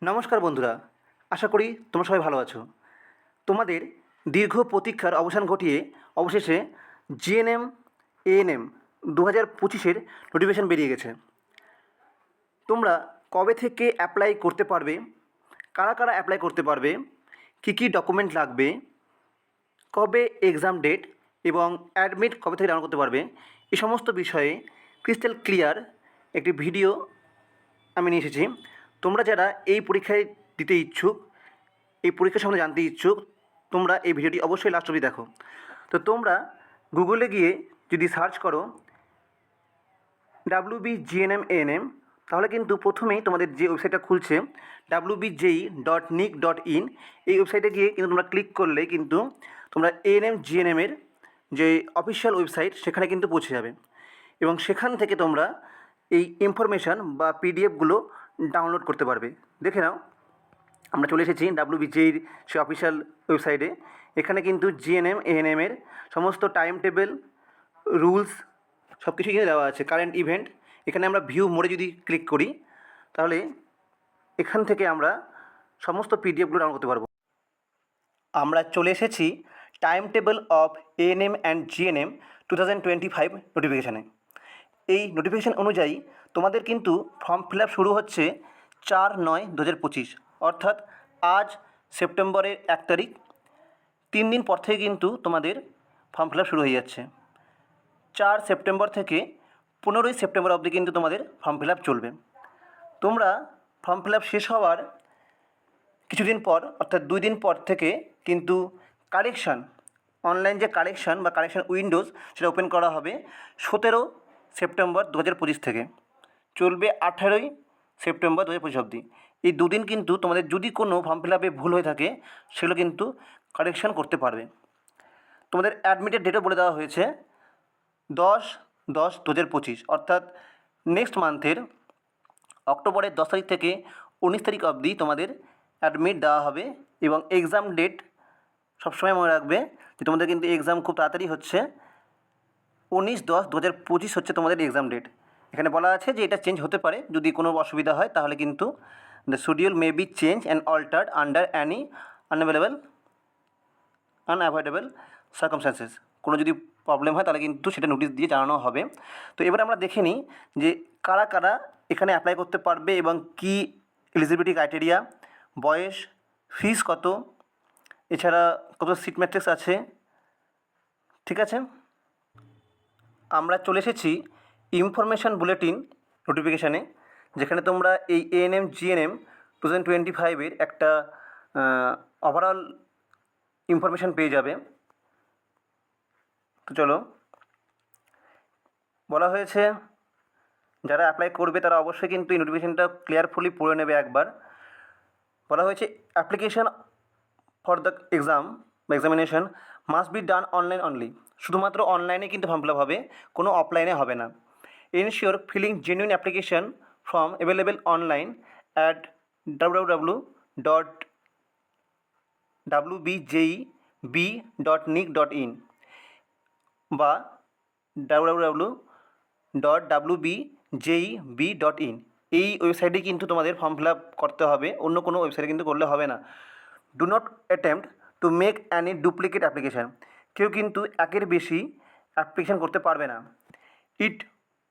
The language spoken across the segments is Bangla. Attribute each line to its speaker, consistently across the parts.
Speaker 1: নমস্কার বন্ধুরা, আশা করি তোমরা সবাই ভালো আছো। তোমাদের দীর্ঘ প্রতীক্ষার অবসান ঘটিয়ে অবশেষে জিএনএম এএনএম 2025-এর নোটিফিকেশান বেরিয়ে গেছে। তোমরা কবে থেকে অ্যাপ্লাই করতে পারবে, কারা কারা অ্যাপ্লাই করতে পারবে, কী কী ডকুমেন্ট লাগবে, কবে এক্সাম ডেট এবং অ্যাডমিট কবে থেকে ডাউনলোড করতে পারবে, এই সমস্ত বিষয়ে ক্রিস্টাল ক্লিয়ার একটি ভিডিও আমি নিয়ে এসেছি। তোমরা যারা এই পরীক্ষায় দিতে ইচ্ছুক, এই পরীক্ষার সম্বন্ধে জানতে ইচ্ছুক, তোমরা এই ভিডিওটি অবশ্যই লাস্ট অবধি দেখো। তো তোমরা গুগলে গিয়ে যদি সার্চ করো WBGNM তাহলে কিন্তু প্রথমেই তোমাদের যে ওয়েবসাইটটা খুলছে wbjei.nic.in, এই ওয়েবসাইটে গিয়ে কিন্তু তোমরা ক্লিক করলে কিন্তু তোমরা এএনএম জিএনএমের যে অফিসিয়াল ওয়েবসাইট সেখানে কিন্তু পৌঁছে যাবে এবং সেখান থেকে তোমরা এই ইনফরমেশান বা পিডিএফগুলো ডাউনলোড করতে পারবে। দেখে নাও, আমরা চলে এসেছি WBJেইর সে অফিসিয়াল ওয়েবসাইটে। এখানে কিন্তু জিএনএম এএনএমের সমস্ত টাইম টেবিল, রুলস সব কিছুই কিন্তু দেওয়া আছে, কারেন্ট ইভেন্ট। এখানে আমরা ভিউ মোডে যদি ক্লিক করি তাহলে এখান থেকে আমরা সমস্ত পিডিএফগুলো ডাউনলোড করতে পারবো। আমরা চলে এসেছি time table of ANM and GNM 2025 নোটিফিকেশানে। এই নোটিফিকেশান অনুযায়ী তোমাদের কিন্তু ফর্ম ফিল আপ শুরু হচ্ছে 4/9/2025, অর্থাৎ আজ সেপ্টেম্বরের 1 তারিখ, 3 দিন পর থেকে কিন্তু তোমাদের ফর্ম ফিল আপ শুরু হয়ে যাচ্ছে। 4 সেপ্টেম্বর থেকে 15ই সেপ্টেম্বর অবধি কিন্তু তোমাদের ফর্ম ফিল আপ চলবে। তোমরা ফর্ম ফিল আপ শেষ হওয়ার কিছুদিন পর, অর্থাৎ 2 দিন পর থেকে কিন্তু কারেকশান, অনলাইন যে কারেকশান বা কারেকশান উইন্ডোজ সেটা ওপেন করা হবে 17 সেপ্টেম্বর 2025 থেকে, চলবে 18ই সেপ্টেম্বর 2025 অবধি। এই 2 দিন কিন্তু তোমাদের যদি কোনো ফর্ম ফিল আপে ভুল হয়ে থাকে সেগুলো কিন্তু কারেকশান করতে পারবে। তোমাদের অ্যাডমিটের ডেটও বলে দেওয়া হয়েছে 10/10/2025, অর্থাৎ নেক্সট মান্থের অক্টোবরের 10 তারিখ থেকে 19 তারিখ অবধি তোমাদের অ্যাডমিট দেওয়া হবে। এবং এক্সাম ডেট সবসময় মনে রাখবে যে তোমাদের কিন্তু এক্সাম খুব তাড়াতাড়ি হচ্ছে, 19/10/2025 হচ্ছে তোমাদের এক্সাম ডেট। এখানে বলা আছে যে এটা চেঞ্জ হতে পারে, যদি কোনো অসুবিধা হয় তাহলে কিন্তু the schedule may be change and altered under any unavoidable circumstances. কোনো যদি প্রবলেম হয় তাহলে কিন্তু সেটা নোটিশ দিয়ে জানানো হবে। তো এবার আমরা দেখে নিই যে কারা কারা এখানে অ্যাপ্লাই করতে পারবে এবং কি এলিজিবিলিটি ক্রাইটেরিয়া, বয়স, ফিস কত, এছাড়া কত সিট ম্যাট্রিক্স আছে। ঠিক আছে, আমরা চলে এসেছি ইনফরমেশান বুলেটিন নোটিফিকেশানে, যেখানে তোমরা এই এএনএম জিএনএম 2025-এর একটা ওভারঅল ইনফরমেশান পেয়ে যাবে। তো চলো, বলা হয়েছে যারা অ্যাপ্লাই করবে তারা অবশ্যই কিন্তু এই নোটিফিকেশানটা ক্লিয়ারফুলি পড়ে নেবে একবার। বলা হয়েছে অ্যাপ্লিকেশান ফর দ্য এক্সাম বা examination must be done online only. শুধুমাত্র অনলাইনে কিন্তু ফর্ম ফিল আপ হবে, কোনো অফলাইনে হবে না। Ensure filling genuine application form available online at www.wbjeb.nic.in বা www.wbjeb.in, এই ওয়েবসাইটে কিন্তু তোমাদের ফর্ম ফিল আপ করতে হবে, অন্য কোনো ওয়েবসাইটে কিন্তু করলে হবে না। Do not attempt to make Annie duplicate application. কেউ কিন্তু একের বেশি অ্যাপ্লিকেশান করতে পারবে না। It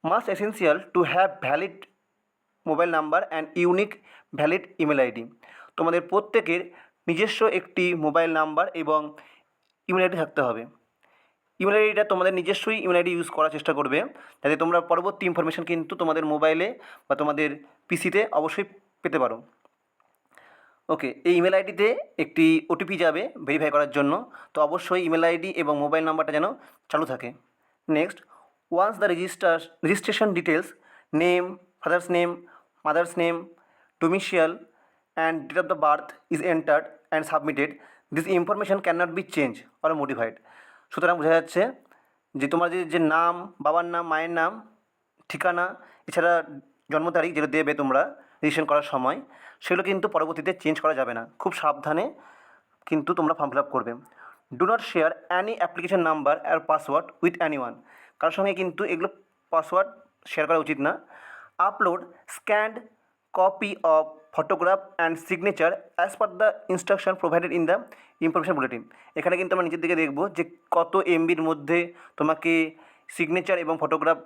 Speaker 1: must essential to have valid mobile number and unique valid email ID. তোমাদের প্রত্যেকের নিজস্ব একটি মোবাইল নাম্বার এবং ইমেল আইডি থাকতে হবে। ইমেল আইডিটা তোমাদের নিজস্বই ইমেল আইডি ইউজ করার চেষ্টা করবে, যাতে তোমরা পরবর্তী ইনফরমেশান কিন্তু তোমাদের মোবাইলে বা তোমাদের পিসিতে অবশ্যই পেতে পারো। ওকে, এই ইমেল আইডিতে একটি ওটিপি যাবে ভেরিফাই করার জন্য, তো অবশ্যই ইমেল আইডি এবং মোবাইল নাম্বারটা যেন চালু থাকে। Next, once the registration details, name, father's name, mother's name, domicile and date of the birth is entered and submitted, this information can not be change or modified. সুতরাং বোঝা যাচ্ছে যে তোমার যে নাম, বাবার নাম, মায়ের নাম, ঠিকানা, এছাড়া জন্ম তারিখ যেটা দেবে তোমরা রেজিস্ট্রেশন করার সময়, সেগুলো কিন্তু পরবর্তীতে চেঞ্জ করা যাবে না। খুব সাবধানে কিন্তু তোমরা ফর্ম ফিল আপ করবে। Do not share any application number আর পাসওয়ার্ড উইথ অ্যানিওয়ান। কারোর সঙ্গে কিন্তু এগুলো পাসওয়ার্ড শেয়ার করা উচিত না। Upload scanned copy of photograph and signature as per the instruction provided in the information bulletin। এখানে কিন্তু আমরা নিচের দিকে দেখব যে কত এমবির মধ্যে তোমাকে সিগনেচার এবং ফটোগ্রাফ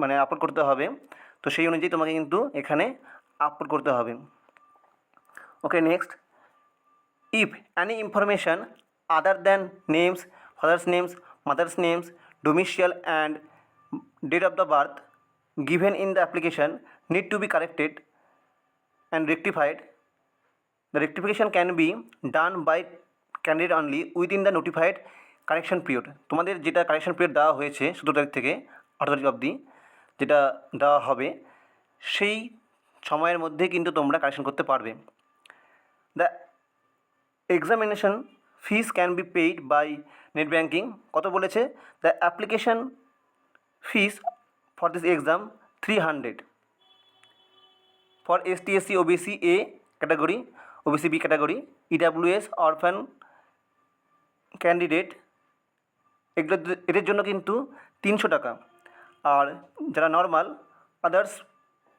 Speaker 1: মানে আপলোড করতে হবে, তো সেই অনুযায়ী তোমাকে কিন্তু এখানে আপলোড করতে হবে। Okay, next, if any information other than names, father's names, mother's names, domicile and date of the birth given in the application need to be corrected and rectified, the rectification can be done by candidate only within the notified correction period। তোমাদের যেটা কারেকশন পিরিয়ড দেওয়া হয়েছে 17 তারিখ থেকে 18 তারিখ অবধি যেটা দেওয়া হবে সেই সময়ের মধ্যে কিন্তু তোমরা কারেকশন করতে পারবে। The examination fees can be paid by net banking. কত বলেছে? The application fees for this exam 300 for ST SC OBC A category, OBC B category, EWS orphan candidate এগুলো এদের জন্য কিন্তু 300 টাকা, আর যারা নর্মাল আদার্স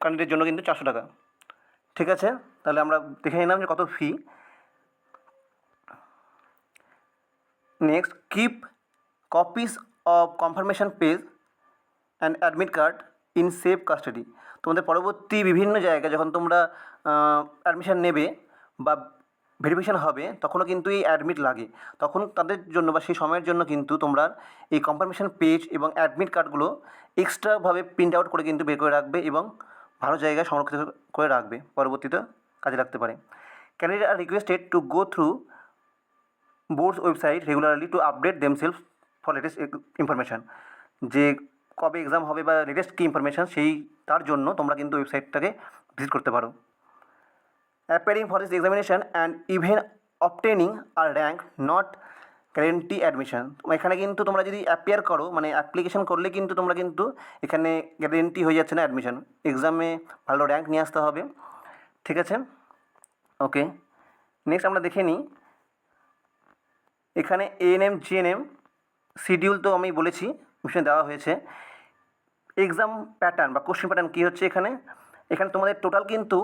Speaker 1: ক্যান্ডিডেটের জন্য কিন্তু 400 টাকা। ঠিক আছে, তাহলে আমরা দেখে নিলাম যে কত fee. Next, keep copies of confirmation page and admit card in safe custody. তোমাদের পরবর্তী বিভিন্ন জায়গায় যখন তোমরা অ্যাডমিশন নেবে বা ভেরিফিকেশান হবে তখনও কিন্তু এই অ্যাডমিট লাগে, তখন তাদের জন্য বা সেই সময়ের জন্য কিন্তু তোমরা এই কনফার্মেশন পেজ এবং অ্যাডমিট কার্ডগুলো এক্সট্রাভাবে প্রিন্ট আউট করে কিন্তু বের করে রাখবে এবং ভালো জায়গায় সংরক্ষিত করে রাখবে, পরবর্তীতে কাজে লাগতে পারে। Candidate are requested to go through boards website regularly to update themselves for latest information. যে কবে এক্সাম হবে বা লেটেস্ট কী ইনফরমেশান সেই তার জন্য তোমরা কিন্তু ওয়েবসাইটটাকে ভিজিট করতে পারো। Appearing for this examination and even obtaining a rank not guarantee admission. এখানে কিন্তু তোমরা যদি অ্যাপিয়ার করো মানে অ্যাপ্লিকেশন করলে কিন্তু তোমরা কিন্তু এখানে গ্যারেন্টি হয়ে যাচ্ছে না অ্যাডমিশন, এক্সামে ভালো র্যাঙ্ক নিয়ে আসতে হবে। ঠিক আছে, ওকে, নেক্সট আমরা দেখে নিই এখানে ANM GNM শিডিউল তো আমি বলেছি মিশনে দেওয়া হয়েছে। এক্সাম প্যাটার্ন বা কোশ্চেন প্যাটার্ন কী হচ্ছে এখানে তোমাদের টোটাল কিন্তু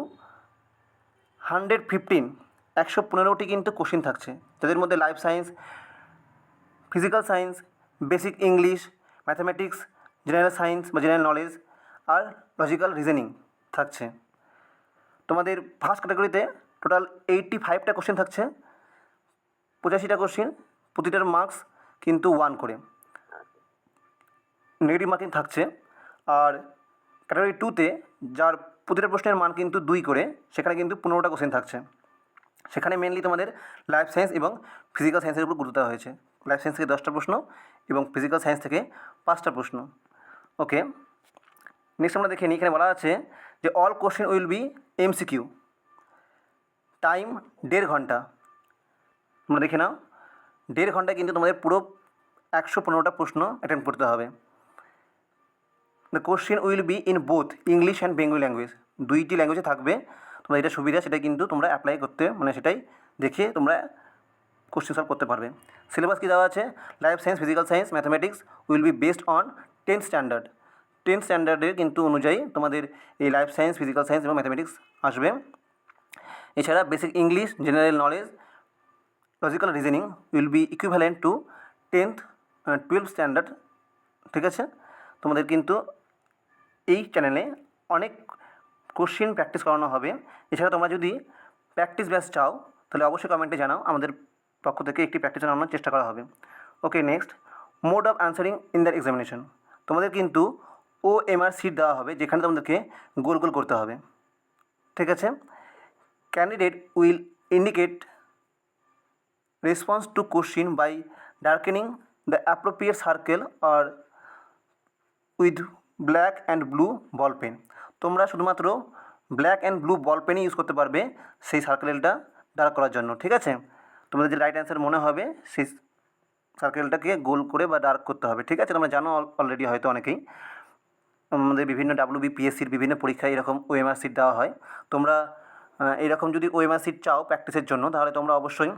Speaker 1: 115টি কিন্তু কোশ্চেন থাকছে, যাদের মধ্যে life science, physical science, basic English, mathematics, general science বা জেনারেল নলেজ আর লজিক্যাল রিজনিং থাকছে। তোমাদের ফার্স্ট ক্যাটাগরিতে টোটাল 85টা কোশ্চেন থাকছে, 85টা কোশ্চেন, প্রতিটার মার্কস কিন্তু 1 করে, নেগেটিভ মার্কিং থাকছে। আর ক্যাটাগরি 2তে যার প্রতিটা প্রশ্নের মান কিন্তু 2 করে, সেখানে কিন্তু 15টা কোশ্চেন থাকছে। সেখানে মেনলি তোমাদের লাইফ সায়েন্স এবং ফিজিক্যাল সায়েন্সের উপর গুরুত্ব দেওয়া হয়েছে। লাইফ সায়েন্স থেকে 10টা প্রশ্ন এবং ফিজিক্যাল সায়েন্স থেকে 5টা প্রশ্ন। ওকে, নেক্সট আমরা দেখে নিই, এখানে বলা আছে যে all question will be MCQ, time 1.5 ঘন্টা। তোমরা দেখে নাও 1.5 ঘন্টায় কিন্তু তোমাদের পুরো 115টা প্রশ্ন অ্যাটেন্ড করতে হবে। The question will be in both English and Bengali language, 2টি ল্যাঙ্গুয়েজে থাকবে। তোমরা যেটা সুবিধা সেটাই কিন্তু তোমরা অ্যাপ্লাই করতে মানে সেটাই দেখে তোমরা কোশ্চেন সলভ করতে পারবে। সিলেবাস কী দেওয়া আছে? Life science, physical science, mathematics will be based on 10th standard. 10th স্ট্যান্ডার্ডের কিন্তু অনুযায়ী তোমাদের এই লাইফ সায়েন্স, ফিজিক্যাল সায়েন্স এবং ম্যাথামেটিক্স আসবে। এছাড়া basic English, general knowledge, logical reasoning will be equivalent to 12th standard. ঠিক আছে, তোমাদের কিন্তু এই চ্যানেলে অনেক কোশ্চেন প্র্যাকটিস করানো হবে। এছাড়া তোমরা যদি প্র্যাকটিস ব্যাচ চাও তাহলে অবশ্যই কমেন্টে জানাও, আমাদের পক্ষ থেকে একটি প্র্যাকটিস জানানোর চেষ্টা করা হবে। Okay, next, mode of answering in the examination. তোমাদের কিন্তু OMR সিট দেওয়া হবে, যেখানে তোমাদেরকে গোল গোল করতে হবে। ঠিক আছে, candidate will indicate response to question by darkening the appropriate circle আর with black and blue ball pen. তোমরা শুধুমাত্র ব্ল্যাক অ্যান্ড ব্লু বল পেনই ইউজ করতে পারবে সেই সার্কেলটা ডার্ক করার জন্য। ঠিক আছে, তোমাদের যে রাইট অ্যান্সার মনে হবে সেই সার্কেলটাকে গোল করে বা ডার্ক করতে হবে। ঠিক আছে, তোমরা জানো অলরেডি হয়তো অনেকেই, আমাদের বিভিন্ন WBPSCর বিভিন্ন পরীক্ষায় এরকম OMR সিট দেওয়া হয়। তোমরা এরকম যদি OMR সিট চাও প্র্যাকটিসের জন্য তাহলে তোমরা অবশ্যই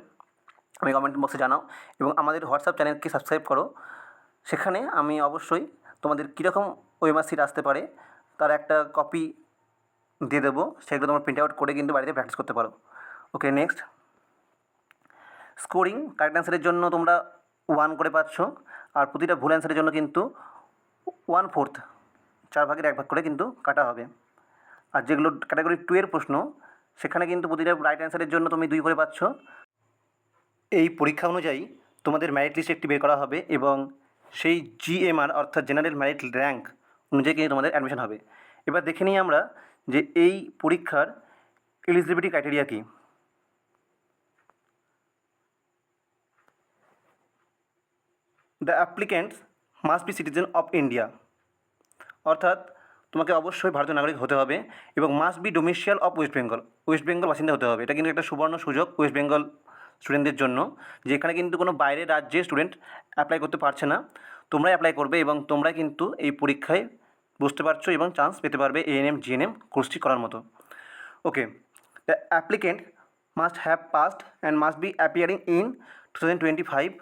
Speaker 1: আমি কমেন্ট বক্সে জানাও এবং আমাদের হোয়াটসঅ্যাপ চ্যানেলকে সাবস্ক্রাইব করো। সেখানে আমি অবশ্যই তোমাদের কীরকম OMR সিট আসতে পারে তার একটা কপি দিয়ে দেবো, সেগুলো তোমরা প্রিন্ট আউট করে কিন্তু বাড়িতে প্র্যাকটিস করতে পারো। ওকে, নেক্সট স্কোরিং। কারেক্ট অ্যান্সারের জন্য তোমরা 1 করে পাচ্ছ, আর প্রতিটা ভুল অ্যান্সারের জন্য কিন্তু 1/4, 4 ভাগের 1 ভাগ করে কিন্তু কাটা হবে। আর যেগুলো ক্যাটাগরি 2 এর প্রশ্ন, সেখানে কিন্তু প্রতিটা রাইট অ্যান্সারের জন্য তুমি 2 করে পাচ্ছ। এই পরীক্ষা অনুযায়ী তোমাদের মেরিট লিস্ট একটি বের করা হবে এবং সেই জিএমআর অর্থাৎ জেনারেল মেরিট র্যাঙ্ক অনুযায়ী কিন্তু তোমাদের অ্যাডমিশন হবে। এবার দেখে নিই আমরা যে এই পরীক্ষার এলিজিবিলিটি ক্রাইটেরিয়া কী। The applicants must be citizen of India, অর্থাৎ তোমাকে অবশ্যই ভারতীয় নাগরিক হতে হবে এবং must be domicile of West Bengal, West Bengal বাসিন্দা হতে হবে। এটা কিন্তু একটা সুবর্ণ সুযোগ ওয়েস্ট বেঙ্গল স্টুডেন্টদের জন্য, যেখানে কিন্তু কোনো বাইরের রাজ্যের স্টুডেন্ট অ্যাপ্লাই করতে পারছে না। তোমরাই অ্যাপ্লাই করবে এবং তোমরা কিন্তু এই পরীক্ষায় বুঝতে পারছো এবং চান্স পেতে পারবে এএনএম জিএনএম কোর্সটি করার মতো। Okay, the applicant must have passed and must be appearing in 2025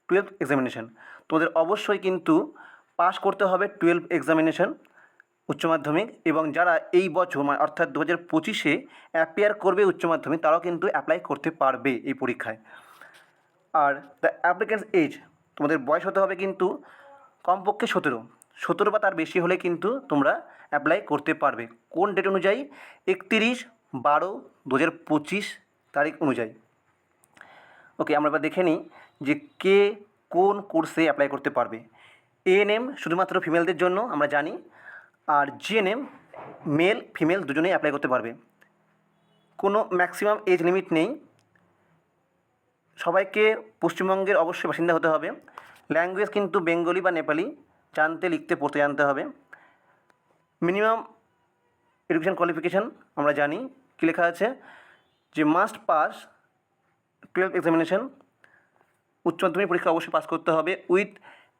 Speaker 1: 12th examination. তোমাদের অবশ্যই কিন্তু পাস করতে হবে 12 এক্সামিনেশন, উচ্চ মাধ্যমিক, এবং যারা এই বছর অর্থাৎ 2025-এ অ্যাপিয়ার করবে উচ্চ মাধ্যমিক, তারাও কিন্তু অ্যাপ্লাই করতে পারবে এই পরীক্ষায়। আর দ্য অ্যাপ্লিকেন্টস এজ, তোমাদের বয়স হতে হবে কিন্তু কমপক্ষে 17 বা তার বেশি হলে কিন্তু তোমরা অ্যাপ্লাই করতে পারবে। কোন ডেট অনুযায়ী? 31/12/2025 তারিখ অনুযায়ী। ওকে, আমরা এবার দেখে নিই যে কে কোন কোর্সে অ্যাপ্লাই করতে পারবে। এএনএম শুধুমাত্র ফিমেলদের জন্য আমরা জানি, আর জিএনএম মেল ফিমেল দুজনেই অ্যাপ্লাই করতে পারবে। কোনো ম্যাক্সিমাম এজ লিমিট নেই, সবাইকে পশ্চিমবঙ্গের অবশ্যই বাসিন্দা হতে হবে। ল্যাঙ্গুয়েজ কিন্তু বেঙ্গলি বা নেপালি, জানতে লিখতে পড়তে জানতে হবে। মিনিমাম এডুকেশন কোয়ালিফিকেশান আমরা জানি কী লেখা আছে, যে মাস্ট পাস 12 এক্সামিনেশন, উচ্চ মাধ্যমিক পরীক্ষা অবশ্যই পাস করতে হবে উইথ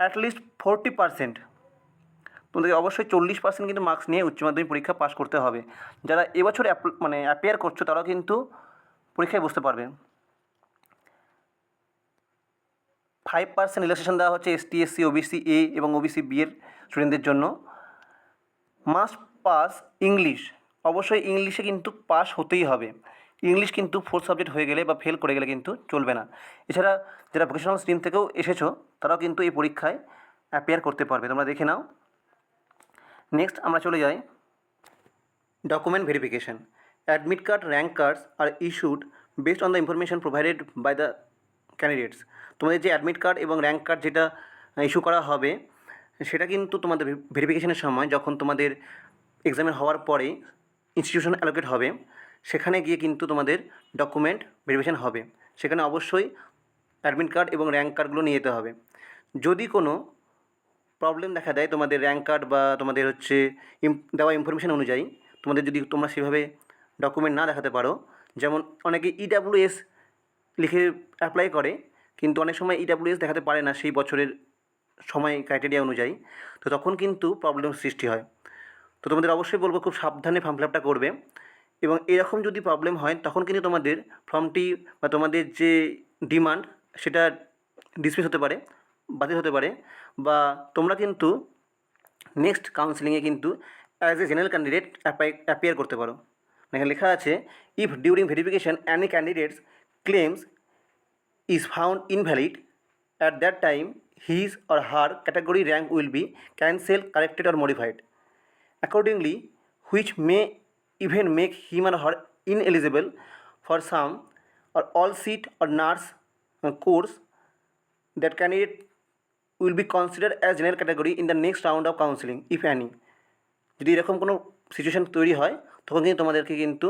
Speaker 1: অ্যাটলিস্ট 40%। তোমাদেরকে অবশ্যই 40% কিন্তু মার্কস নিয়ে উচ্চ মাধ্যমিক পরীক্ষা পাস করতে হবে। যারা এবছর অ্যাপিয়ার করছো তারাও কিন্তু পরীক্ষায় বসতে পারবে। 5% রিল্যাক্সেশন দেওয়া হচ্ছে এসটি, এসসি, ওবিসি এ এবং ওবিসি বি এর স্টুডেন্টদের জন্য। মাস্ট পাস ইংলিশ, অবশ্যই ইংলিশে কিন্তু পাস হতেই হবে। ইংলিশ কিন্তু 4th সাবজেক্ট হয়ে গেলে বা ফেল করে গেলে কিন্তু চলবে না। এছাড়া যারা ভোকেশনাল স্ট্রিম থেকেও এসেছো তারাও কিন্তু এই পরীক্ষায় অ্যাপিয়ার করতে পারবে। তোমরা দেখে নাও। নেক্সট আমরা চলে যাই document verification. Admit card, rank cards are issued based on the information provided by the candidates. তোমাদের যে অ্যাডমিট কার্ড এবং র্যাঙ্ক কার্ড যেটা ইস্যু করা হবে, সেটা কিন্তু তোমাদের ভেরিফিকেশনের সময় যখন তোমাদের এক্সামের হওয়ার পরে ইনস্টিটিউশন অ্যালোকেট হবে, সেখানে গিয়ে কিন্তু তোমাদের ডকুমেন্ট ভেরিফিকেশন হবে। সেখানে অবশ্যই অ্যাডমিট কার্ড এবং র্যাঙ্ক কার্ডগুলো নিয়ে যেতে হবে। যদি কোনো প্রবলেম দেখা দেয় তোমাদের র্যাঙ্ক কার্ড বা তোমাদের হচ্ছে দেওয়া ইনফরমেশান অনুযায়ী, তোমাদের যদি তোমরা সেভাবে ডকুমেন্ট না দেখাতে পারো, যেমন অনেকে ইডাব্লিউএস লিখে অ্যাপ্লাই করে কিন্তু অনেক সময় ইডাব্লিউএস দেখাতে পারে না সেই বছরের সময় ক্রাইটেরিয়া অনুযায়ী, তো তখন কিন্তু প্রবলেম সৃষ্টি হয়। তো তোমাদের অবশ্যই বলবো খুব সাবধানে ফর্ম ফিল আপটা করবে, এবং এরকম যদি প্রবলেম হয় তখন কিন্তু তোমাদের ফর্মটি বা তোমাদের যে ডিমান্ড সেটা ডিসমিস হতে পারে, বাতিল হতে পারে, বা তোমরা কিন্তু নেক্সট কাউন্সেলিংয়ে কিন্তু as a general candidate appear করতে পারো। এখানে লেখা আছে, if during verification any candidates claims is found invalid, at that time his or her category rank will be cancelled, corrected or modified accordingly, which may even make him or her ineligible for some or all seat or nurse course. That candidate will be considered as general category in the next round of counselling, if any. যদি এরকম কোনো সিচুয়েশান তৈরি হয় তখন কিন্তু তোমাদেরকে কিন্তু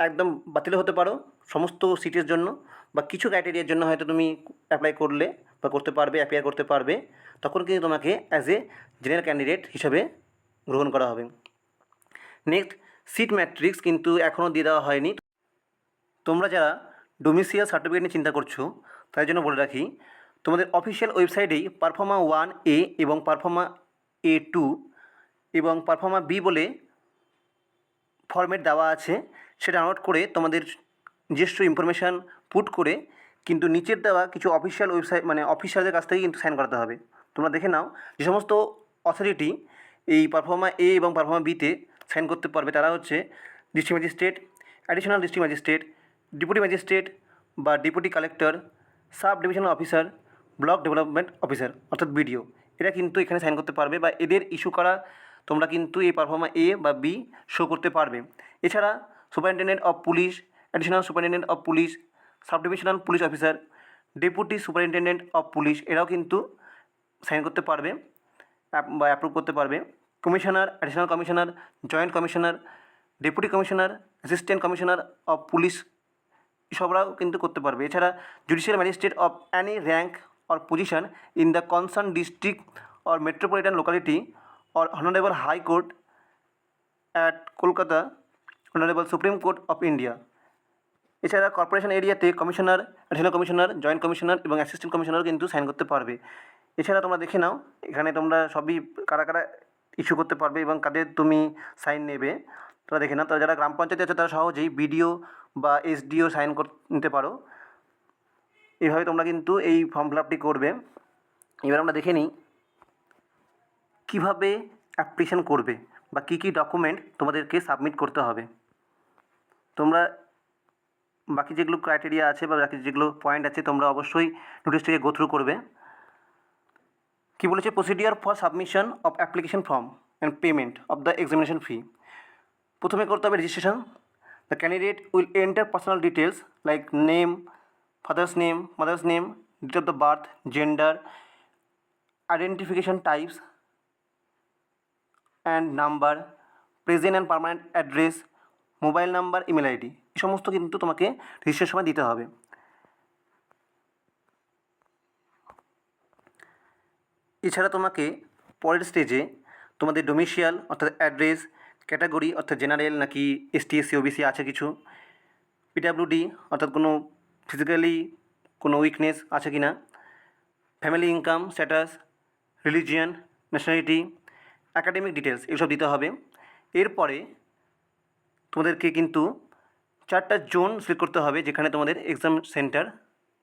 Speaker 1: একদম বাতিল হতে পারো সমস্ত সিটের জন্য, বা কিছু ক্রাইটেরিয়ার জন্য হয়তো তুমি অ্যাপ্লাই করলে বা করতে পারবে, অ্যাপিয়ার করতে পারবে, তখন কিন্তু তোমাকে অ্যাজ এ জেনারেল ক্যান্ডিডেট হিসাবে গ্রহণ করা হবে। নেক্সট, সিট ম্যাট্রিক্স কিন্তু এখনও দিয়ে দেওয়া হয়নি। তোমরা যারা ডোমিসিয়াল সার্টিফিকেট নিয়ে চিন্তা করছো তাই জন্য বলে রাখি, তোমাদের অফিসিয়াল ওয়েবসাইটেই পারফর্মা 1A এবং পারফর্মা A2 এবং পারফর্মা B বলে ফরম্যাট দেওয়া আছে। সেটা ডাউনলোড করে তোমাদের নিজস্ব ইনফরমেশান পুট করে কিন্তু নিচের দেওয়া কিছু অফিসিয়াল ওয়েবসাইট অফিসিয়ালদের কাছ থেকে কিন্তু সাইন করাতে হবে। তোমরা দেখে নাও যে সমস্ত অথরিটি এই পারফর্মা এ এবং পারফর্মা বিতে সাইন করতে পারবে তারা হচ্ছে district magistrate, additional district magistrate, deputy magistrate বা deputy collector, sub divisional officer, block development officer অর্থাৎ বিডিও। এরা কিন্তু এখানে সাইন করতে পারবে বা এদের ইস্যু করা তোমরা কিন্তু এই পারফর্মা এ বা বি শো করতে পারবে। এছাড়া superintendent of police, additional superintendent of police, sub divisional police officer, deputy superintendent of police এরাও কিন্তু সাইন করতে পারবে বা অ্যাপ্রুভ করতে পারবে। Commissioner, additional commissioner, joint commissioner, deputy commissioner, assistant commissioner of police সবরাও কিন্তু করতে পারবে। এছাড়া judicial magistrate of any rank or position in the concern district or metropolitan locality or honourable high court at Kolkata, honourable supreme court of India. এছাড়া কর্পোরেশন এরিয়াতে commissioner, additional commissioner, joint commissioner এবং অ্যাসিস্ট্যান্ট কমিশনারও কিন্তু সাইন করতে পারবে। এছাড়া তোমরা দেখে নাও এখানে তোমরা সবই কারা কারা ইস্যু করতে পারবে এবং কাদের তুমি সাইন নেবে তোমরা দেখে নাও। তারা যারা গ্রাম পঞ্চায়েতে আছে তারা সহজেই বিডিও বা এসডিও সাইন নিতে পারো। এইভাবে তোমরা কিন্তু এই ফর্ম ফিল আপটি করবে। এবার আমরা দেখে নিই কীভাবে অ্যাপ্লিকেশন করবে বা কী কী ডকুমেন্ট তোমাদেরকে সাবমিট করতে হবে। তোমরা বাকি যেগুলো ক্রাইটেরিয়া আছে বা বাকি যেগুলো পয়েন্ট আছে তোমরা অবশ্যই নোটিশটিকে গো থ্রু করবে। কী বলেছে, procedure for submission of application form and payment of the examination fee. প্রথমে করতে হবে registration. The candidate will enter personal details like name, father's name, mother's name, date of the birth, gender, identification types and number, present and permanent address, mobile number, email ID, এই সমস্ত কিন্তু তোমাকে রেজিস্ট্রেশনের সময় দিতে হবে। এছাড়া তোমাকে পরের স্টেজে তোমাদের ডোমিসিয়াল অর্থাৎ অ্যাড্রেস, ক্যাটাগরি অর্থাৎ জেনারেল নাকি এসটি, এসসি, ওবিসি আছে কিছু, পিডাব্লিউডি অর্থাৎ কোনো ফিজিক্যালি কোনো উইকনেস আছে কি না, family income status, religion, nationality, academic details এসব দিতে হবে। এরপরে তোমাদেরকে কিন্তু 4টা জোন সিলেক্ট করতে হবে যেখানে তোমাদের এক্সাম সেন্টার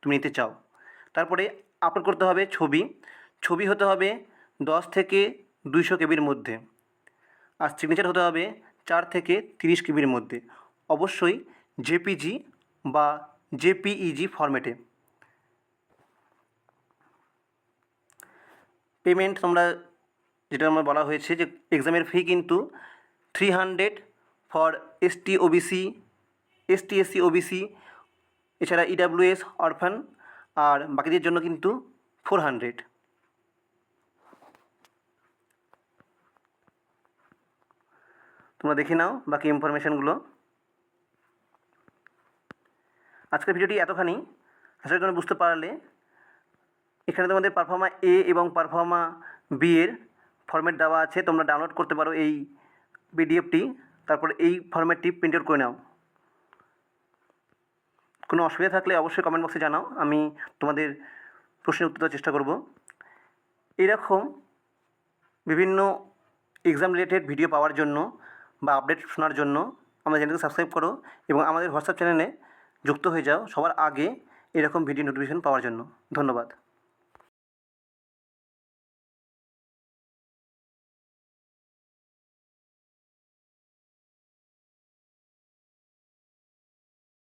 Speaker 1: তুমি নিতে চাও। তারপরে আপলোড করতে হবে ছবি। ছবি হতে হবে 10 থেকে 200 কেবির মধ্যে, আর সিগনেচার হতে হবে 4 থেকে 30 কেবির মধ্যে, অবশ্যই জেপিজি বা জেপিইজি ফরম্যাটে। পেমেন্ট তোমরা যেটা আমার বলা হয়েছে যে এক্সামের ফি কিন্তু 300 for ST, OBC, ST, SC, OBC, এছাড়া ইডাব্লিউএস, অরফান, আর বাকিদের জন্য কিন্তু 400। তোমরা দেখে নাও বাকি ইনফরমেশানগুলো। আজকের ভিডিওটি এতখানি, আশা করি তোমরা বুঝতে পারলে। এখানে তোমাদের পারফর্মা এ এবং পারফর্মা বি এর ফরম্যাট দেওয়া আছে, তোমরা ডাউনলোড করতে পারো এই পিডিএফটি, তারপর এই ফরম্যাটটি প্রিন্ট আউট করে নাও। কোনো অসুবিধা থাকলে অবশ্যই কমেন্ট বক্সে জানাও, আমি তোমাদের প্রশ্নের উত্তর দেওয়ার চেষ্টা করব। এরকম বিভিন্ন এক্সাম রিলেটেড ভিডিও পাওয়ার জন্য বা আপডেট শোনার জন্য আমাদের চ্যানেলকে সাবস্ক্রাইব করো এবং আমাদের হোয়াটসঅ্যাপ চ্যানেলে যুক্ত হয়ে যাও সবার আগে এরকম ভিডিও নোটিফিকেশন পাওয়ার জন্য। ধন্যবাদ।